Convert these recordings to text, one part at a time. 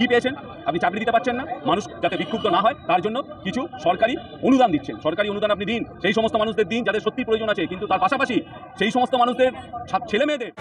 কি পেয়েছেন? আপনি চাকরি দিতে পারছেন না, মানুষ যাতে বিক্ষুব্ধ না হয় তার জন্য কিছু সরকারি অনুদান দিচ্ছেন। সরকারি অনুদান আপনি দিন, সেই সমস্ত মানুষদের দিন যাদের সত্যি প্রয়োজন আছে, কিন্তু তার পাশাপাশি সেই সমস্ত মানুষদের ছেলে মেয়েদের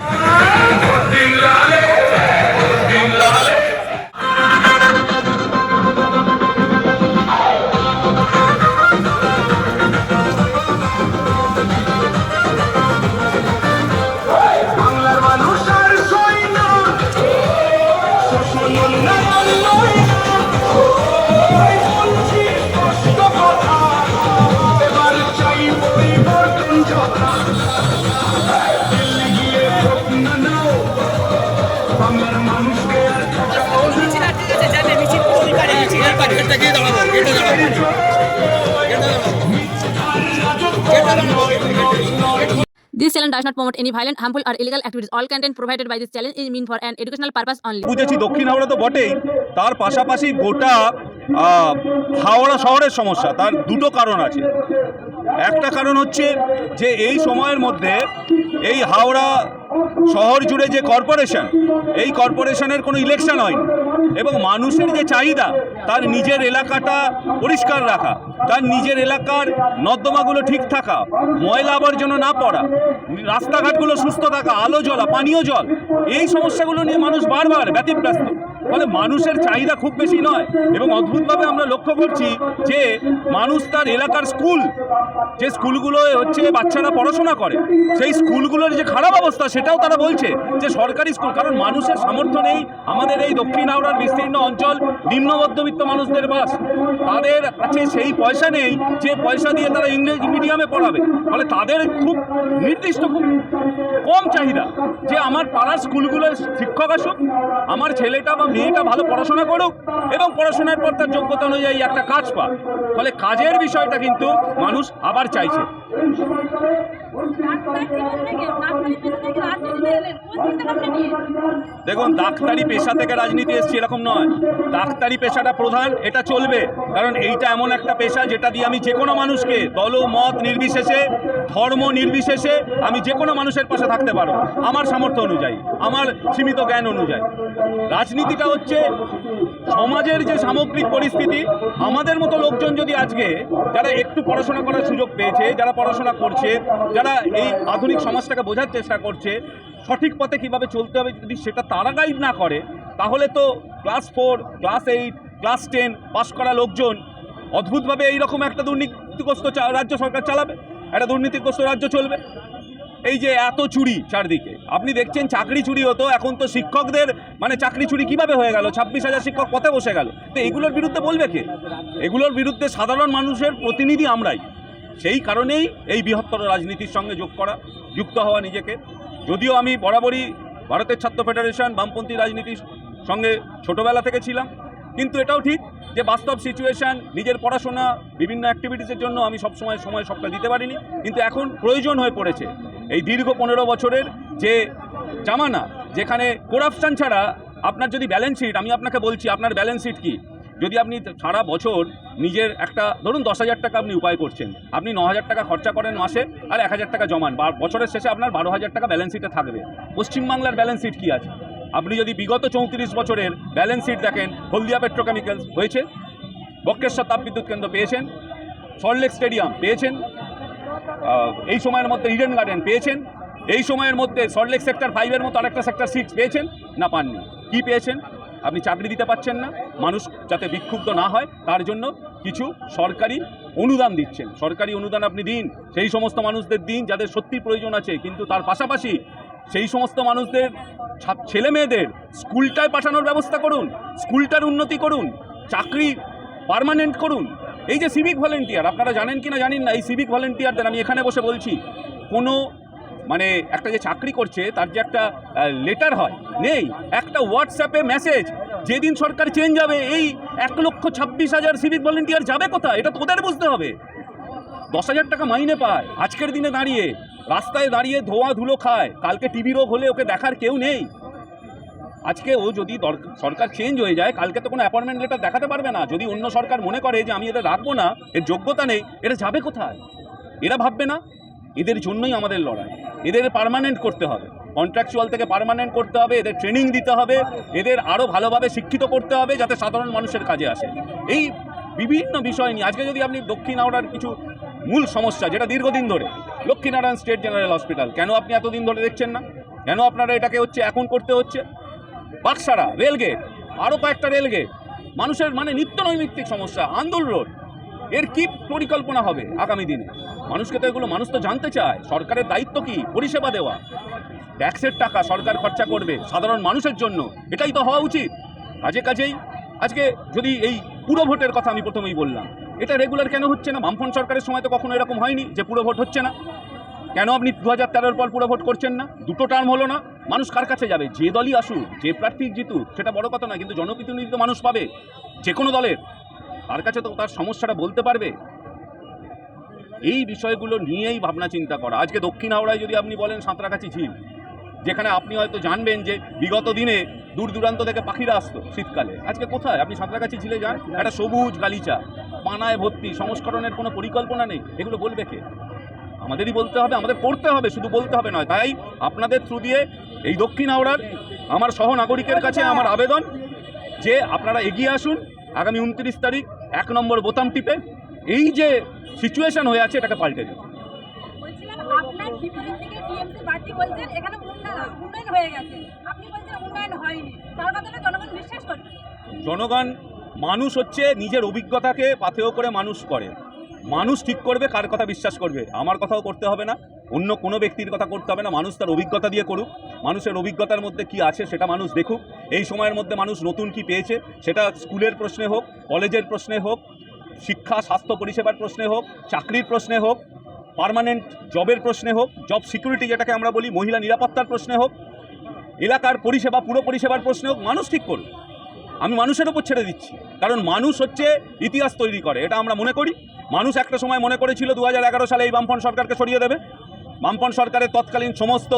This channel does not promote any violent, harmful, or illegal activities. All content provided by this channel is meant for an educational purpose only. বুঝেছি দক্ষিণ হাওড়া তো বটেই, তার পাশাপাশি গোটা হাওড়া শহরের সমস্যা। তার দুটো কারণ আছে। একটা কারণ হচ্ছে যে এই সময়ের মধ্যে এই হাওড়া শহর জুড়ে যে কর্পোরেশন, এই কর্পোরেশনের কোনো ইলেকশন হয়নি এবং মানুষের যে চাহিদা তার নিজের এলাকাটা পরিষ্কার রাখা, তার নিজের এলাকার নর্দমাগুলো ঠিক থাকা, ময়লা আবর্জনা না পড়া, রাস্তাঘাটগুলো সুস্থ থাকা, আলো জ্বলা, পানীয় জল, এই সমস্যাগুলো নিয়ে মানুষ বারবার ব্যতিব্যস্ত। ফলে মানুষের চাহিদা খুব বেশি নয় এবং অদ্ভুতভাবে আমরা লক্ষ্য করছি যে মানুষ তার এলাকার স্কুল, যে স্কুলগুলো হচ্ছে বাচ্চারা পড়াশোনা করে, সেই স্কুলগুলোর যে খারাপ অবস্থা সেটাও তারা বলছে যে সরকারি স্কুল। কারণ মানুষের সামর্থ্য নেই। আমাদের এই দক্ষিণ হাওড়ার বিস্তীর্ণ অঞ্চল নিম্ন মধ্যবিত্ত মানুষদের বাস, তাদের কাছে সেই পয়সা নেই যে পয়সা দিয়ে তারা ইংরেজি মিডিয়ামে পড়াবে। ফলে তাদের খুব নির্দিষ্ট, খুব কম চাহিদা যে আমার পাড়ার স্কুলগুলোর শিক্ষক আসুক, আমার ছেলেটা বা মেয়েটা ভালো পড়াশোনা করুক এবং পড়াশোনার পর তার যোগ্যতা অনুযায়ী একটা কাজ পাক। ফলে কাজের বিষয়টা কিন্তু মানুষ আবার চাইছে। দেখুন, ডাক্তারি পেশা থেকে রাজনীতি এসছে এরকম নয়। ডাক্তারি পেশাটা প্রধান, এটা চলবে, কারণ এইটা এমন একটা পেশা যেটা দিয়ে আমি যে কোনো মানুষকে দল মত নির্বিশেষে, ধর্ম নির্বিশেষে আমি যে কোনো মানুষের পাশে থাকতে পারবো আমার সামর্থ্য অনুযায়ী, আমার সীমিত জ্ঞান অনুযায়ী। রাজনীতিটা হচ্ছে সমাজের যে সামগ্রিক পরিস্থিতি। আমাদের মতো লোকজন যদি আজকে যারা একটু পড়াশোনা করার সুযোগ পেয়েছে, যারা পড়াশোনা করছে, যারা এই আধুনিক সমাজটাকে বোঝার চেষ্টা করছে, সঠিক পথে কীভাবে চলতে হবে যদি সেটা তারা গাইড না করে, তাহলে তো ক্লাস 4, ক্লাস 8, ক্লাস 10 পাস করা লোকজন অদ্ভুতভাবে এইরকম একটা দুর্নীতিগ্রস্ত রাজ্য সরকার চালাবে, একটা দুর্নীতিগ্রস্ত রাজ্য চলবে। এই যে এত চুরি চারদিকে, আপনি দেখছেন চাকরি চুরি হতো, এখন তো শিক্ষকদের চাকরি চুরি কিভাবে হয়ে গেল? 26,000 শিক্ষক পথে বসে গেল। তো এগুলোর বিরুদ্ধে বলবে কে? এগুলোর বিরুদ্ধে সাধারণ মানুষের প্রতিনিধি আমরাই। সেই কারণেই এই বৃহত্তর রাজনীতির সঙ্গে যুক্ত হওয়া নিজেকে। যদিও আমি বরাবরই ভারতের ছাত্র ফেডারেশন বামপন্থী রাজনীতির সঙ্গে ছোটোবেলা থেকে ছিলাম, কিন্তু এটাও ঠিক যে বাস্তব সিচুয়েশান, নিজের পড়াশোনা, বিভিন্ন অ্যাক্টিভিটিসের জন্য আমি সময় সবটা দিতে পারিনি। কিন্তু এখন প্রয়োজন হয়ে পড়েছে। এই দীর্ঘ 15 বছরের যে জামানা, যেখানে করাপশান ছাড়া আপনার যদি ব্যালেন্স শিট, আমি আপনাকে বলছি আপনার ব্যালেন্স শিট কী, যদি আপনি সারা বছর নিজের একটা ধরুন 10,000 টাকা আপনি উপায় করছেন, আপনি 9,000 টাকা খরচা করেন মাসে আর 1,000 টাকা জমান, বছরের শেষে আপনার 12,000 টাকা ব্যালেন্স শিটে থাকবে। পশ্চিমবাংলার ব্যালেন্স শিট কী আছে? আপনি যদি বিগত 34 বছরের ব্যালেন্স শিট দেখেন, হলদিয়া পেট্রোকেমিক্যালস হয়েছে, বক্রেশ্বর তাপবিদ্যুৎ কেন্দ্র পেয়েছেন, সল্টলেক স্টেডিয়াম পেয়েছেন, এই সময়ের মধ্যে ইডেন গার্ডেন পেয়েছেন, এই সময়ের মধ্যে সল্টলেক সেক্টর 5-এর মতো আরেকটা সেক্টর 6 পেয়েছেন না? পাননি। কি পেয়েছেন? আপনি চাকরি দিতে পারছেন না, মানুষ যাতে বিক্ষুব্ধ না হয় তার জন্য কিছু সরকারি অনুদান দিচ্ছেন। সরকারি অনুদান আপনি দিন, সেই সমস্ত মানুষদের দিন যাদের সত্যি প্রয়োজন আছে, কিন্তু তার পাশাপাশি সেই সমস্ত মানুষদের ছেলে মেয়েদের স্কুলটায় পাঠানোর ব্যবস্থা করুন, স্কুলটার উন্নতি করুন, চাকরি পার্মানেন্ট করুন। এই যে সিভিক ভলেন্টিয়ার, আপনারা জানেন কি না জানেন না, এই সিভিক ভলেন্টিয়ারদের আমি এখানে বসে বলছি, কোনো একটা যে চাকরি করছে তার যে একটা লেটার হয় নেই, একটা হোয়াটসঅ্যাপে মেসেজ। যেদিন সরকার চেঞ্জ হবে এই 1,26,000 সিভিক ভলেন্টিয়ার যাবে কোথায়? এটা তোদের বুঝতে হবে। 10,000 টাকা মাইনে পায়, আজকের দিনে দাঁড়িয়ে রাস্তায় দাঁড়িয়ে ধোয়া ধুলো খায়, কালকে টিবি রোগ হলে ওকে দেখার কেউ নেই। আজকে ও যদি সরকার চেঞ্জ হয়ে যায়, কালকে তো কোনো অ্যাপয়েন্টমেন্ট লেটার দেখাতে পারবে না। যদি অন্য সরকার মনে করে যে আমি এদের রাখবো না, এর যোগ্যতা নেই, এটা যাবে কোথায়? এরা ভাববে না? এদের জন্যই আমাদের লড়াই, এদের পার্মানেন্ট করতে হবে। কন্ট্রাকচুয়াল থেকে পার্মানেন্ট করতে হবে, এদের ট্রেনিং দিতে হবে, এদের আরও ভালোভাবে শিক্ষিত করতে হবে যাতে সাধারণ মানুষের কাজে আসে। এই বিভিন্ন বিষয় নিয়ে আজকে যদি আপনি দক্ষিণ হাওড়ার কিছু মূল সমস্যা যেটা দীর্ঘদিন ধরে, লক্ষ্মীনারায়ণ স্টেট জেনারেল হসপিটাল কেন আপনি এতদিন ধরে দেখছেন না? কেন আপনারা এটাকে এখন করতে হচ্ছে? বাক্সারা রেলগেট, আরও কয়েকটা রেলগেট, মানুষের মানে নিত্য নৈমিত্তিক সমস্যা, আন্দোল রোড, এর কি পরিকল্পনা হবে আগামী দিনে? মানুষকে তো এগুলো মানুষ তো জানতে চায়। সরকারের দায়িত্ব কি? পরিষেবা দেওয়া। ট্যাক্সের টাকা সরকার খরচা করবে সাধারণ মানুষের জন্য, এটাই তো হওয়া উচিত। কাজেই আজকে যদি এই পুরো ভোটের কথা আমি প্রথমেই বললাম, এটা রেগুলার কেন হচ্ছে না? বামফ্রন্ট সরকারের সময় তো কখনো এরকম হয়নি যে পুরো ভোট হচ্ছে না। কেন আপনি 2013 পর পুরো ভোট করছেন না? দুটো টার্ম হলো না, মানুষ কার কাছে যাবে? যে দলই আসুক, যে প্রার্থী জিতুক, সেটা বড় কথা নয়, কিন্তু জনপ্রতিনিধি তো মানুষ পাবে যে কোনো দলের, তার কাছে তো তার সমস্যাটা বলতে পারবে। এই বিষয়গুলো নিয়েই ভাবনা চিন্তা করা। আজকে দক্ষিণ হাওড়ায় যদি আপনি বলেন সাঁতরাগাছি ঝিল, যেখানে আপনি হয়তো জানবেন যে বিগত দিনে দূর দূরান্ত থেকে পাখিরা আসতো শীতকালে, আজকে কোথায়? আপনি সাঁতরাগাছি ঝিলে যান, একটা সবুজ গালিচা, পানায় ভর্তি, সংস্করণের কোনো পরিকল্পনা নেই। এগুলো বলবে কে? আমাদেরই বলতে হবে, আমাদের করতে হবে, শুধু বলতে হবে নয়। তাই আপনাদের থ্রু দিয়ে এই দক্ষিণ হাওড়ার আমার সহনাগরিকের কাছে আমার আবেদন যে আপনারা এগিয়ে আসুন আগামী 29 তারিখ 1 নম্বর বোতাম টিপে এই যে সিচুয়েশন হয়ে আছে এটাকে পাল্টে দিন। বলছিলাম আপনার বিপরীত থেকে টিএমসি প্রার্থী বলছেন এখানে উন্নয়ন হয়ে গেছে, আপনি বলছেন উন্নয়ন হয়নি, তার কথাটা জনগণ বিশ্বাস করবে? জনগণ, মানুষ হচ্ছে নিজের অভিজ্ঞতাকে পাথেয় করে মানুষ করে। মানুষ ঠিক করবে কার কথা বিশ্বাস করবে। আমার কথাও করতে হবে না, অন্য কোনো ব্যক্তির কথা করতে হবে না। মানুষ তার অভিজ্ঞতা দিয়ে করুক, মানুষের অভিজ্ঞতার মধ্যে কি আছে সেটা মানুষ দেখুক। এই সময়ের মধ্যে মানুষ নতুন কি পেয়েছে, সেটা স্কুলের প্রশ্নে হোক, কলেজের প্রশ্নে হোক, শিক্ষা স্বাস্থ্য পরিষেবার প্রশ্নে হোক, চাকরির প্রশ্নে হোক, পার্মানেন্ট জবের প্রশ্নে হোক, জব সিকিউরিটি যেটাকে আমরা বলি, মহিলা নিরাপত্তার প্রশ্নে হোক, এলাকার পরিষেবা পুরো পরিষেবার প্রশ্নে হোক, মানুষ ঠিক করুক। আমি মানুষের ওপর ছেড়ে দিচ্ছি, কারণ মানুষ হচ্ছে ইতিহাস তৈরি করে, এটা আমরা মনে করি। মানুষ একটা সময় মনে করেছিল 2011 সালে এই বামফ্রন্ট সরকারকে সরিয়ে দেবে। বামফ্রন্ট সরকারের তৎকালীন সমস্ত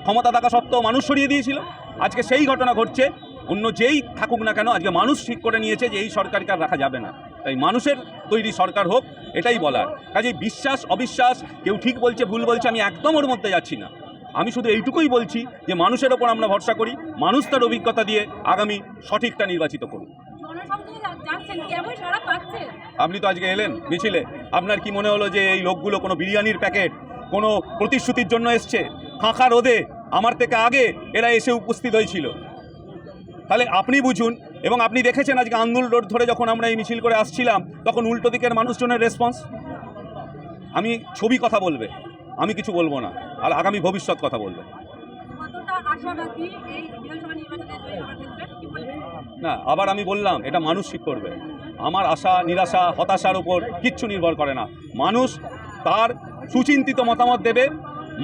ক্ষমতা থাকা সত্ত্বেও মানুষ সরিয়ে দিয়েছিল। আজকে সেই ঘটনা ঘটছে। অন্য যেই থাকুক না কেন, আজকে মানুষ ঠিক করে নিয়েছে যে এই সরকারকে আর রাখা যাবে না। তাই মানুষের তৈরি সরকার হোক, এটাই বলার। কাজেই বিশ্বাস অবিশ্বাস, কেউ ঠিক বলছে ভুল বলছে, আমি একদম ওর মধ্যে যাচ্ছি না। আমি শুধু এইটুকুই বলছি যে মানুষের ওপর আমরা ভরসা করি, মানুষ তার অভিজ্ঞতা দিয়ে আগামী সঠিকটা নির্বাচিত করুন। জনসংযোগে যাচ্ছেন, কেমন সারা পাচ্ছে? আপনি তো আজকে এলেন মিছিলে, আপনার কি মনে হলো যে এই লোকগুলো কোনো বিরিয়ানির প্যাকেট, কোনো প্রতিশ্রুতির জন্য এসছে? ফাঁকা রোদে আমার থেকে আগে এরা এসে উপস্থিত হয়েছিল। তাহলে আপনি বুঝুন। এবং আপনি দেখেছেন আজকে আন্দোল রোড ধরে যখন আমরা এই মিছিল করে আসছিলাম, তখন উল্টো দিকের মানুষজনের রেসপন্স। আমি ছবি কথা বলবে, আমি কিছু বলবো না, আর আগামী ভবিষ্যৎ কথা বলবে। কতটা আশাবাদী এই বিধানসভা নির্বাচনে জয়ী হওয়ার ক্ষেত্রে, কি বলবেন? না, আবার আমি বললাম এটা মানুষ ঠিক করবে। আমার আশা নিরাশা হতাশার উপর কিচ্ছু নির্ভর করে না। মানুষ তার সুচিন্তিত মতামত দেবে।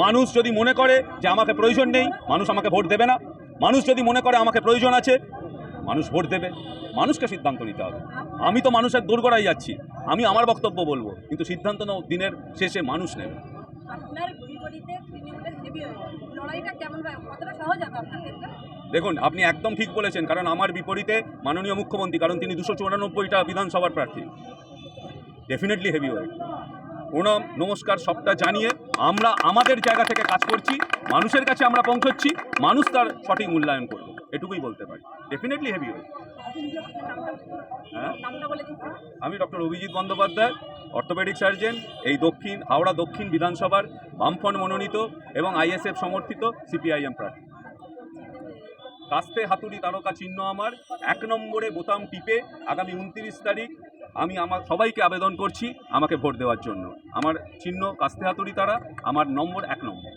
মানুষ যদি মনে করে যে আমাকে প্রয়োজন নেই, মানুষ আমাকে ভোট দেবে না। মানুষ যদি মনে করে আমাকে প্রয়োজন আছে, মানুষ ভোট দেবে। মানুষকে সিদ্ধান্ত নিতে হবে। আমি তো মানুষের দোরগোড়ায় যাচ্ছি, আমি আমার বক্তব্য বলবো, কিন্তু সিদ্ধান্ত দিনের শেষে মানুষ নেবে। আপনার বিপরীতে তৃণমূলের হেভি হয়েছে, লড়াইটা কেমন হয়, কতটা সহজ হবে আপনার ক্ষেত্রে? দেখুন, আপনি একদম ঠিক বলেছেন, কারণ আমার বিপরীতে মাননীয় মুখ্যমন্ত্রী, কারণ তিনি 294টা বিধানসভার প্রার্থী। Definitely heavy weight. প্রণাম নমস্কার সবটা জানিয়ে আমরা আমাদের জায়গা থেকে কাজ করছি, মানুষের কাছে আমরা পৌঁছচ্ছি, মানুষ তার সঠিক মূল্যায়ন করবে, এটুকুই বলতে পারি। Definitely heavy weight. হ্যাঁ, নামটা বলে দিচ্ছি। আমি doctor Abhijit Bandyopadhyay, orthopaedic surgeon, এই হাওড়া দক্ষিণ বিধানসভার বামফ্রন্ট মনোনীত এবং ISF সমর্থিত CPIM প্রার্থী। কাস্তে হাতুড়ি তারকা চিহ্ন আমার, 1 নম্বরে বোতাম টিপে আগামী 29 তারিখ আমি আমার সবাইকে আবেদন করছি আমাকে ভোট দেওয়ার জন্য। আমার চিহ্ন কাস্তে হাতুড়ি তারা, আমার নম্বর 1 নম্বর।